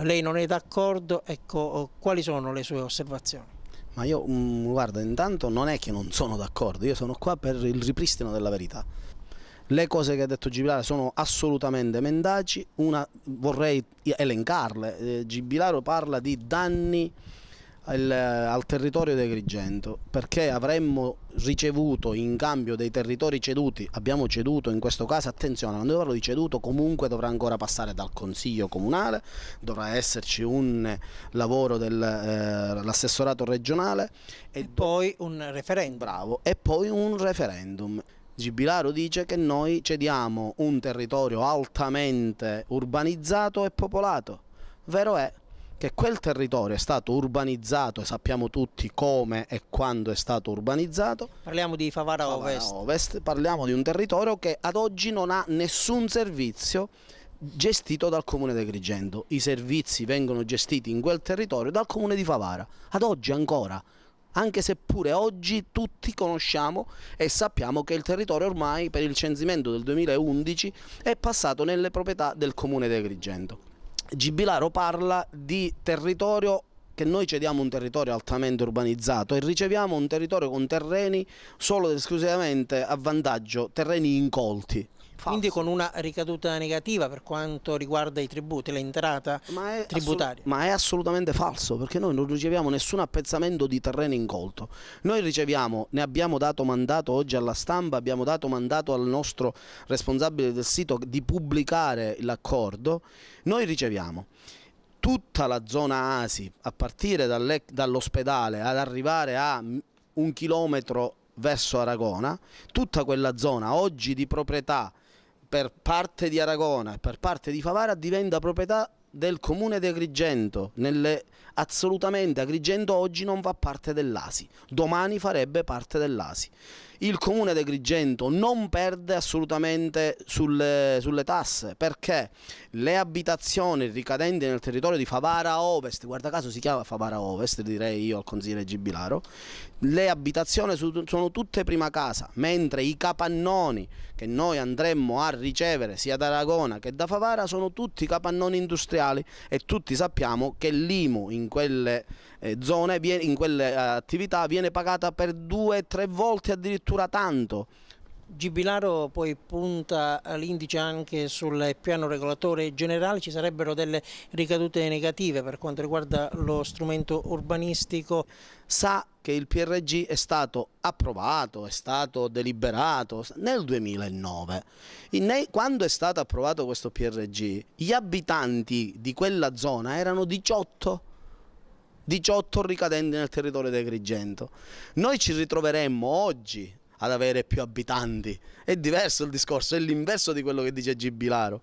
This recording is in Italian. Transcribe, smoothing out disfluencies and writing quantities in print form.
lei non è d'accordo, ecco, quali sono le sue osservazioni? Ma io, guarda, intanto non è che non sono d'accordo, io sono qua per il ripristino della verità. Le cose che ha detto Gibilaro sono assolutamente mendaci, vorrei elencarle. Gibilaro parla di danni al territorio di Agrigento, perché avremmo ricevuto in cambio dei territori ceduti, abbiamo ceduto in questo caso, attenzione, quando io parlo di ceduto comunque dovrà ancora passare dal Consiglio Comunale, dovrà esserci un lavoro dell'assessorato regionale E poi un referendum. bravo, e poi un referendum. Gibilaro dice che noi cediamo un territorio altamente urbanizzato e popolato. Vero è che quel territorio è stato urbanizzato e sappiamo tutti come e quando è stato urbanizzato. Parliamo di Favara Favara Ovest. Ovest, parliamo di un territorio che ad oggi non ha nessun servizio gestito dal comune di Agrigento. I servizi vengono gestiti in quel territorio dal comune di Favara, ad oggi ancora. Anche se pure oggi tutti conosciamo e sappiamo che il territorio ormai per il censimento del 2011 è passato nelle proprietà del comune di Agrigento. Gibilaro parla di territorio, che noi cediamo un territorio altamente urbanizzato e riceviamo un territorio con terreni solo ed esclusivamente a vantaggio, terreni incolti. Quindi con una ricaduta negativa per quanto riguarda i tributi, l'entrata tributaria. Ma è assolutamente falso, perché noi non riceviamo nessun appezzamento di terreno incolto. Noi riceviamo, ne abbiamo dato mandato oggi alla stampa, abbiamo dato mandato al nostro responsabile del sito di pubblicare l'accordo. Noi riceviamo tutta la zona ASI, a partire dall'ospedale ad arrivare a 1 chilometro verso Aragona, tutta quella zona oggi di proprietà per parte di Aragona e per parte di Favara diventa proprietà del comune di Agrigento. Assolutamente Agrigento oggi non fa parte dell'ASI, domani farebbe parte dell'ASI. Il comune di Agrigento non perde assolutamente sulle tasse, perché le abitazioni ricadenti nel territorio di Favara Ovest, guarda caso si chiama Favara Ovest, direi io al consigliere Gibilaro, le abitazioni sono tutte prima casa, mentre i capannoni che noi andremmo a ricevere sia da Aragona che da Favara sono tutti capannoni industriali, e tutti sappiamo che l'IMU in quelle zone, in quelle attività, viene pagata per 2-3 volte addirittura tanto. Gibilaro poi punta l'indice anche sul piano regolatore generale, ci sarebbero delle ricadute negative per quanto riguarda lo strumento urbanistico. Sa che il PRG è stato approvato, è stato deliberato nel 2009. Quando è stato approvato questo PRG, gli abitanti di quella zona erano 18 ricadenti nel territorio di Agrigento. Noi ci ritroveremmo oggi ad avere più abitanti. È diverso il discorso, è l'inverso di quello che dice Gibilaro.